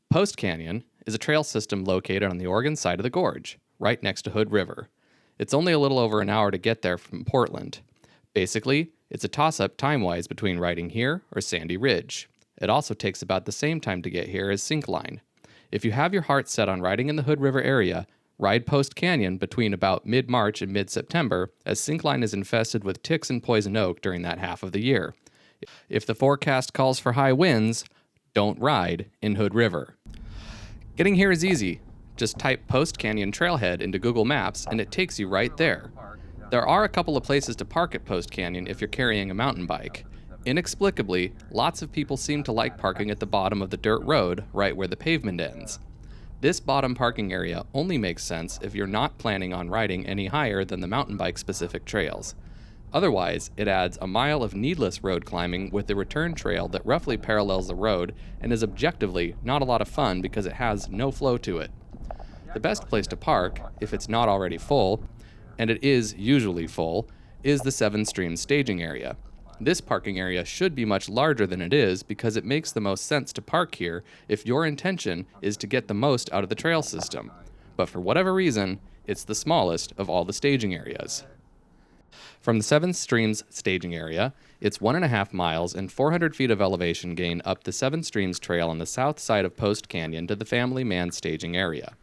Post Canyon is a trail system located on the Oregon side of the gorge, right next to Hood River. It's only a little over an hour to get there from Portland. Basically, it's a toss-up time-wise between riding here or Sandy Ridge. It also takes about the same time to get here as Syncline. If you have your heart set on riding in the Hood River area, ride Post Canyon between about mid-March and mid-September, as Syncline is infested with ticks and poison oak during that half of the year. If the forecast calls for high winds, don't ride in Hood River. Getting here is easy. Just type Post Canyon Trailhead into Google Maps and it takes you right there. There are a couple of places to park at Post Canyon if you're carrying a mountain bike. Inexplicably, lots of people seem to like parking at the bottom of the dirt road, right where the pavement ends. This bottom parking area only makes sense if you're not planning on riding any higher than the mountain bike specific trails. Otherwise, it adds a mile of needless road climbing with the return trail that roughly parallels the road and is objectively not a lot of fun because it has no flow to it. The best place to park, if it's not already full, and it is usually full, is the Seven Streams staging area. This parking area should be much larger than it is because it makes the most sense to park here if your intention is to get the most out of the trail system. But for whatever reason, it's the smallest of all the staging areas. From the Seven Streams staging area, it's 1.5 miles and 400 feet of elevation gain up the Seven Streams Trail on the south side of Post Canyon to the Family Man staging area.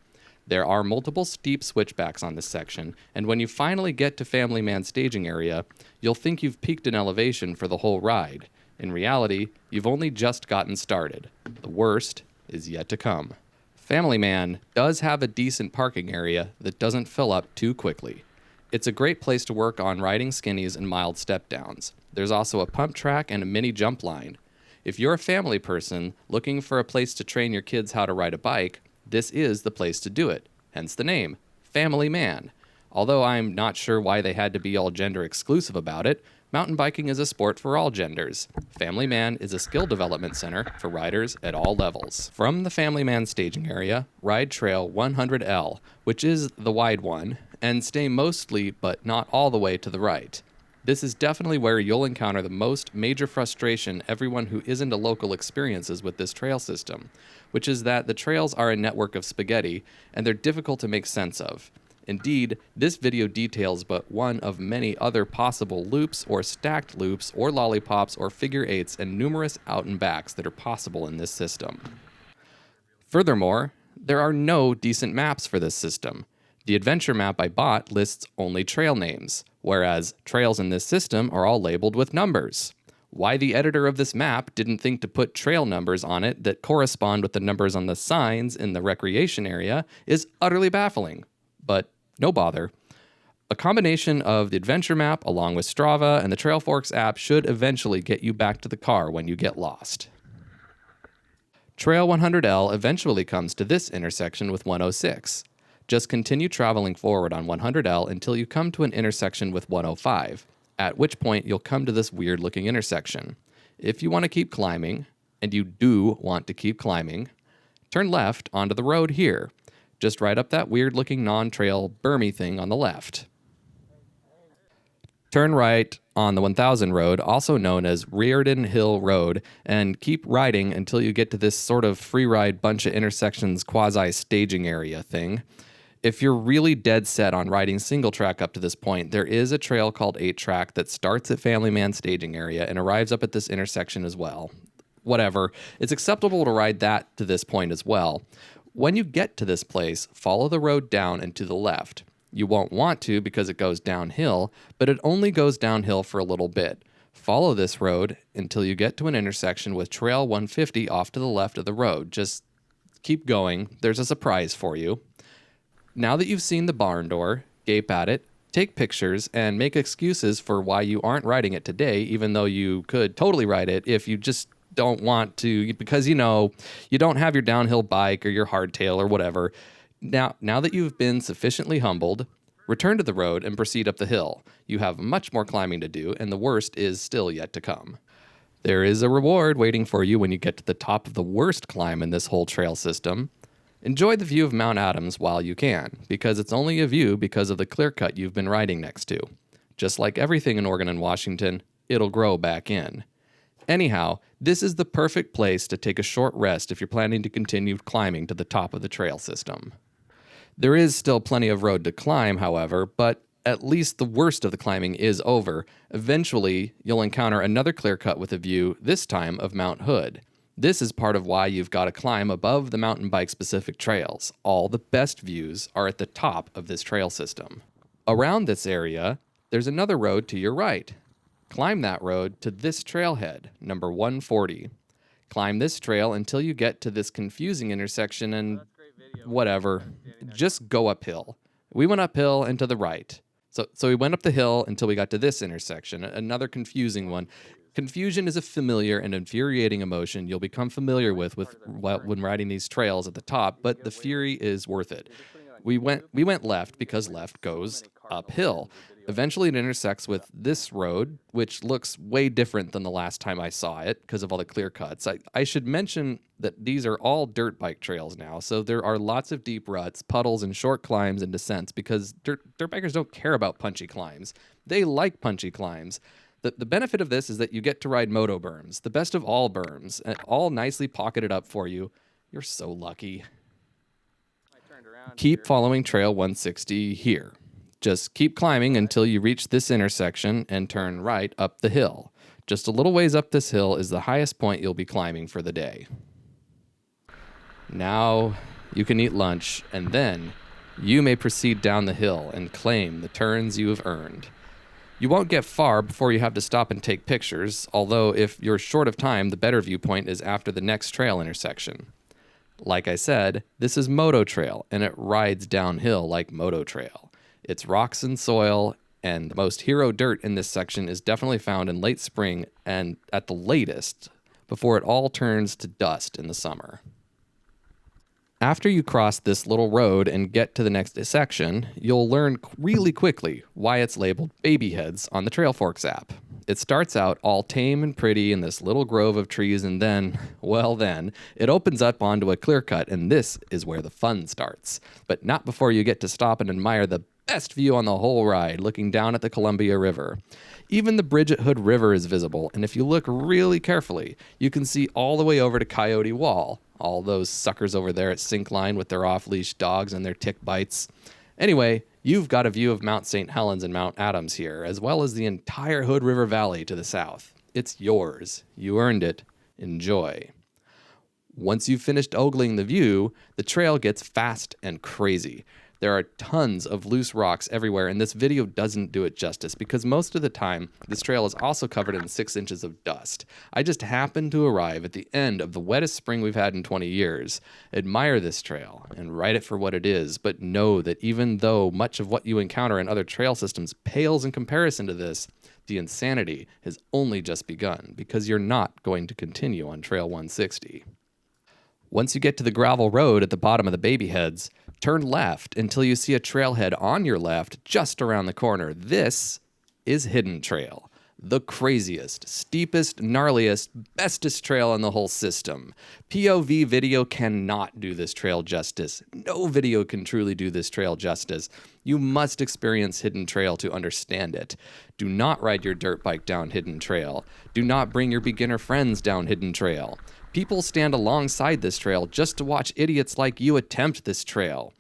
There are multiple steep switchbacks on this section, and when you finally get to Family Man staging area, you'll think you've peaked in elevation for the whole ride. In reality, you've only just gotten started. The worst is yet to come. Family Man does have a decent parking area that doesn't fill up too quickly. It's a great place to work on riding skinnies and mild step downs. There's also a pump track and a mini jump line. If you're a family person looking for a place to train your kids how to ride a bike, this is the place to do it, hence the name, Family Man. Although I'm not sure why they had to be all gender exclusive about it, mountain biking is a sport for all genders. Family Man is a skill development center for riders at all levels. From the Family Man staging area, ride Trail 100L, which is the wide one, and stay mostly but not all the way to the right. This is definitely where you'll encounter the most major frustration everyone who isn't a local experiences with this trail system, which is that the trails are a network of spaghetti and they're difficult to make sense of. Indeed, this video details but one of many other possible loops or stacked loops or lollipops or figure eights and numerous out and backs that are possible in this system. Furthermore, there are no decent maps for this system. The adventure map I bought lists only trail names, whereas trails in this system are all labeled with numbers. Why the editor of this map didn't think to put trail numbers on it that correspond with the numbers on the signs in the recreation area is utterly baffling. But no bother. A combination of the adventure map along with Strava and the Trailforks app should eventually get you back to the car when you get lost. Trail 100L eventually comes to this intersection with 106. Just continue traveling forward on 100L until you come to an intersection with 105, at which point you'll come to this weird-looking intersection. If you want to keep climbing, and you do want to keep climbing, turn left onto the road here. Just right up that weird-looking non-trail bermy thing on the left. Turn right on the 1000 road, also known as Reardon Hill Road, and keep riding until you get to this sort of free-ride bunch of intersections quasi-staging area thing. If you're really dead set on riding single track up to this point, there is a trail called 8 Track that starts at Family Man staging area and arrives up at this intersection as well. Whatever, it's acceptable to ride that to this point as well. When you get to this place, follow the road down and to the left. You won't want to because it goes downhill, but it only goes downhill for a little bit. Follow this road until you get to an intersection with Trail 150 off to the left of the road. Just keep going. There's a surprise for you. Now that you've seen the barn door, gape at it, take pictures, and make excuses for why you aren't riding it today, even though you could totally ride it if you just don't want to, because, you don't have your downhill bike or your hardtail or whatever. Now that you've been sufficiently humbled, return to the road and proceed up the hill. You have much more climbing to do, and the worst is still yet to come. There is a reward waiting for you when you get to the top of the worst climb in this whole trail system. Enjoy the view of Mount Adams while you can, because it's only a view because of the clear cut you've been riding next to. Just like everything in Oregon and Washington, it'll grow back in. Anyhow, This is the perfect place to take a short rest if you're planning to continue climbing to the top of the trail system. There is still plenty of road to climb, however, but at least the worst of the climbing is over. Eventually, you'll encounter another clear cut with a view, this time of Mount Hood. This is part of why you've got to climb above the mountain bike specific trails. All the best views are at the top of this trail system. Around this area, there's another road to your right. Climb that road to this trailhead, number 140. Climb this trail until you get to this confusing intersection and whatever, just go uphill. We went uphill and to the right. So we went up the hill until we got to this intersection, another confusing one. Confusion is a familiar and infuriating emotion you'll become familiar with when riding these trails at the top, but the fury is worth it. We went left because left goes uphill. Eventually it intersects with this road, which looks way different than the last time I saw it because of all the clear cuts. I should mention that these are all dirt bike trails now, so there are lots of deep ruts, puddles, and short climbs and descents because dirt bikers don't care about punchy climbs. They like punchy climbs. The benefit of this is that you get to ride moto berms, the best of all berms, and all nicely pocketed up for you. You're so lucky. Keep following Trail 160 here. Just keep climbing until you reach this intersection and turn right up the hill. Just a little ways up this hill is the highest point you'll be climbing for the day. Now you can eat lunch, and then you may proceed down the hill and claim the turns you have earned. You won't get far before you have to stop and take pictures, although if you're short of time, the better viewpoint is after the next trail intersection. Like I said, this is Moto Trail, and it rides downhill like Moto Trail. It's rocks and soil, and the most hero dirt in this section is definitely found in late spring and at the latest, before it all turns to dust in the summer. After you cross this little road and get to the next section, you'll learn really quickly why it's labeled Baby Heads on the Trailforks app. It starts out all tame and pretty in this little grove of trees, and then, it opens up onto a clear cut, and this is where the fun starts. But not before you get to stop and admire the best view on the whole ride, looking down at the Columbia River. Even the bridge at Hood River is visible, and if you look really carefully, you can see all the way over to Coyote Wall, all those suckers over there at Syncline with their off-leash dogs and their tick bites. Anyway, you've got a view of Mount St. Helens and Mount Adams here, as well as the entire Hood River Valley to the south. It's yours. You earned it. Enjoy. Once you've finished ogling the view, the trail gets fast and crazy. There are tons of loose rocks everywhere, and this video doesn't do it justice because most of the time, this trail is also covered in 6 inches of dust. I just happened to arrive at the end of the wettest spring we've had in 20 years. Admire this trail and ride it for what it is, but know that even though much of what you encounter in other trail systems pales in comparison to this, the insanity has only just begun because you're not going to continue on Trail 160. Once you get to the gravel road at the bottom of the Baby Heads, turn left until you see a trailhead on your left just around the corner. This is Hidden Trail, the craziest, steepest, gnarliest, bestest trail in the whole system. POV video cannot do this trail justice. No video can truly do this trail justice. You must experience Hidden Trail to understand it. Do not ride your dirt bike down Hidden Trail. Do not bring your beginner friends down Hidden Trail. People stand alongside this trail just to watch idiots like you attempt this trail.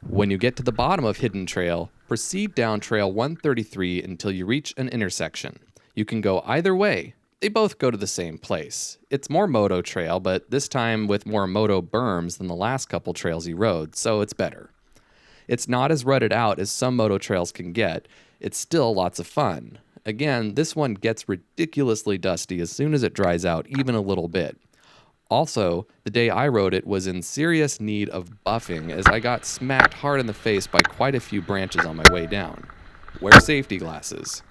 When you get to the bottom of Hidden Trail, proceed down Trail 133 until you reach an intersection. You can go either way. They both go to the same place. It's more Moto Trail, but this time with more Moto berms than the last couple trails you rode, so it's better. It's not as rutted out as some Moto trails can get. It's still lots of fun. Again, this one gets ridiculously dusty as soon as it dries out, even a little bit. Also, the day I rode it was in serious need of buffing as I got smacked hard in the face by quite a few branches on my way down. Wear safety glasses.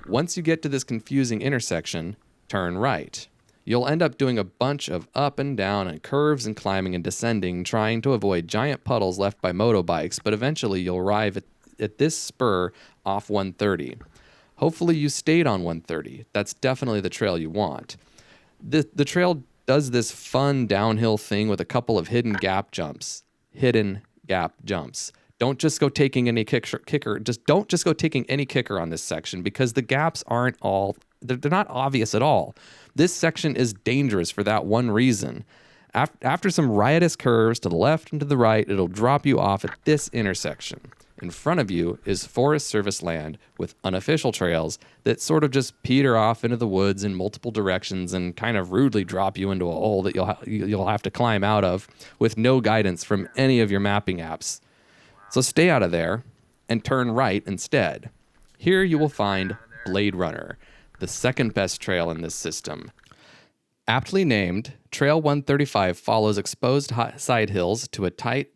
Once you get to this confusing intersection, turn right. You'll end up doing a bunch of up and down and curves and climbing and descending, trying to avoid giant puddles left by motorbikes, but eventually you'll arrive at this spur off 130. Hopefully you stayed on 130. That's definitely the trail you want. The trail does this fun downhill thing with a couple of hidden gap jumps. Don't just go taking any kicker. Just don't just go taking any kicker on this section because the gaps aren't all they're not obvious at all. This section is dangerous for that one reason. After some riotous curves to the left and to the right, it'll drop you off at this intersection. In front of you is Forest Service land with unofficial trails that sort of just peter off into the woods in multiple directions and kind of rudely drop you into a hole that you'll have to climb out of with no guidance from any of your mapping apps. So stay out of there and turn right instead. Here you will find Blade Runner, the second best trail in this system. Aptly named, Trail 135 follows exposed side hills to a tight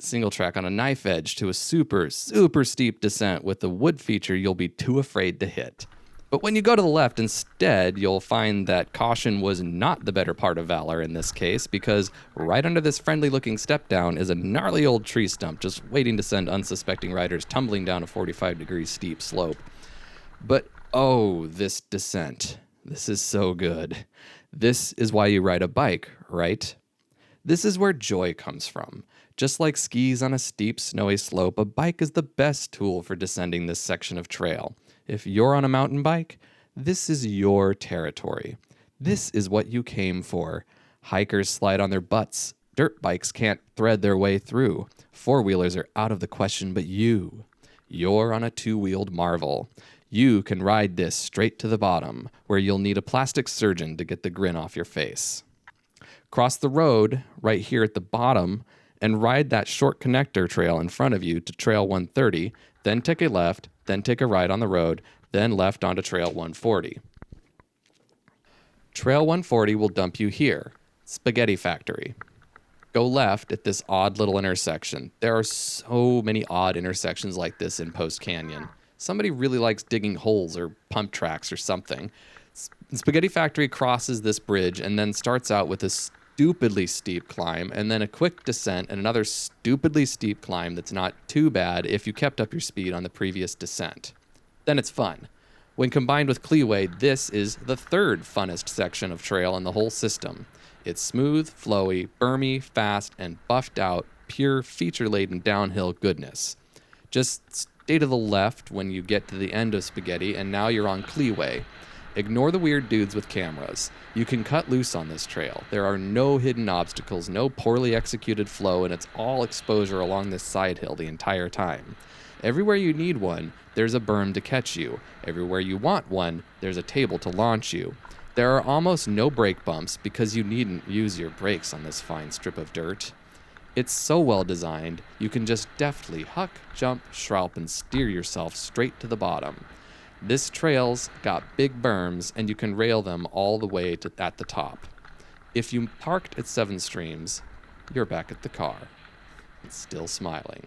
single track on a knife edge to a super steep descent with a wood feature you'll be too afraid to hit. But when you go to the left instead, you'll find that caution was not the better part of valor in this case, because right under this friendly-looking step-down is a gnarly old tree stump just waiting to send unsuspecting riders tumbling down a 45-degree steep slope. But oh, this descent. This is so good. This is why you ride a bike, right? This is where joy comes from. Just like skis on a steep, snowy slope, a bike is the best tool for descending this section of trail. If you're on a mountain bike, this is your territory. This is what you came for. Hikers slide on their butts. Dirt bikes can't thread their way through. Four-wheelers are out of the question, but you're on a two-wheeled marvel. You can ride this straight to the bottom, where you'll need a plastic surgeon to get the grin off your face. Cross the road right here at the bottom and ride that short connector trail in front of you to Trail 130, then take a left, then take a right on the road, then left onto Trail 140. Trail 140 will dump you here, Spaghetti Factory. Go left at this odd little intersection. There are so many odd intersections like this in Post Canyon. Somebody really likes digging holes or pump tracks or something. Spaghetti Factory crosses this bridge and then starts out with a stupidly steep climb and then a quick descent and another stupidly steep climb that's not too bad if you kept up your speed on the previous descent. Then it's fun. When combined with Cleeway, this is the third funnest section of trail in the whole system. It's smooth, flowy, bermy, fast, and buffed out, pure feature-laden downhill goodness. Just stay to the left when you get to the end of Spaghetti, and now you're on Cleeway. Ignore the weird dudes with cameras. You can cut loose on this trail. There are no hidden obstacles, no poorly executed flow, and it's all exposure along this side hill the entire time. Everywhere you need one, there's a berm to catch you. Everywhere you want one, there's a table to launch you. There are almost no brake bumps because you needn't use your brakes on this fine strip of dirt. It's so well designed, you can just deftly huck, jump, shroup, and steer yourself straight to the bottom. This trail's got big berms, and you can rail them all the way at the top. If you parked at 7 Streams, you're back at the car. It's still smiling.